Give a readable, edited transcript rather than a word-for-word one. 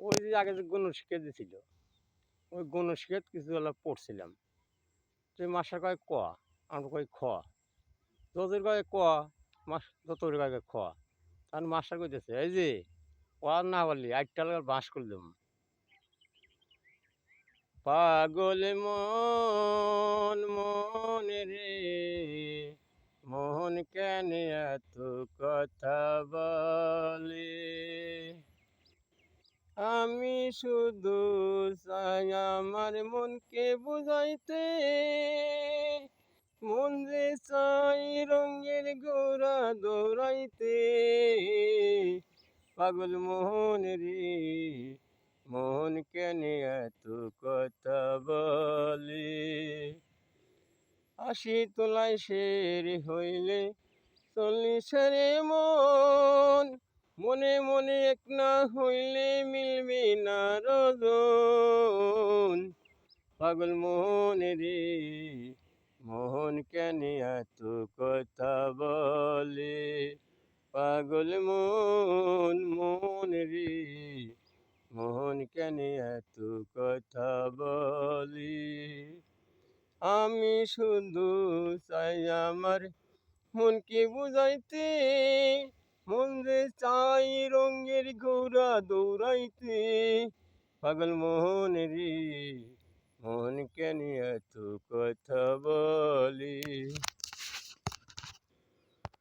ওই যে আগে যে গণশিক্ষা দিয়েছিল, ওই গণশিক্ষাত কিছু পড়ছিলাম। যে মাস্টার কয় ক, আমরা কই খ। যতর কয় ক, যতর কয় খ। কারণ মাস্টার কইতেছে এই যে ক না পারলি আটটা বাঁশ করলাম। পাগল মন মনে রে, মন কেন এত কথা বলে। আমি শুধু চাই আমার মনকে বুঝাইতে, মন যে চাই রঙের ঘোড়া দৌড়াইতে। পাগল মোহন রে, মন কেন এত কথা বলে। আশি তোলায় শের হইলে 40 মন, মনে মনে এক না হইলে মিলবে না রজন। পাগল মোহন রে, মোহন কেন এত কথা বলে। পাগল মন রে, মোহন কেন এত কথা বলে। আমি শুধু চাই আমার মনকে বুঝাইতে, মন যে চাই রঙের ঘোড়া দৌড়াইতে। পাগল মোহন রে, মন কেন এত কথা বলে।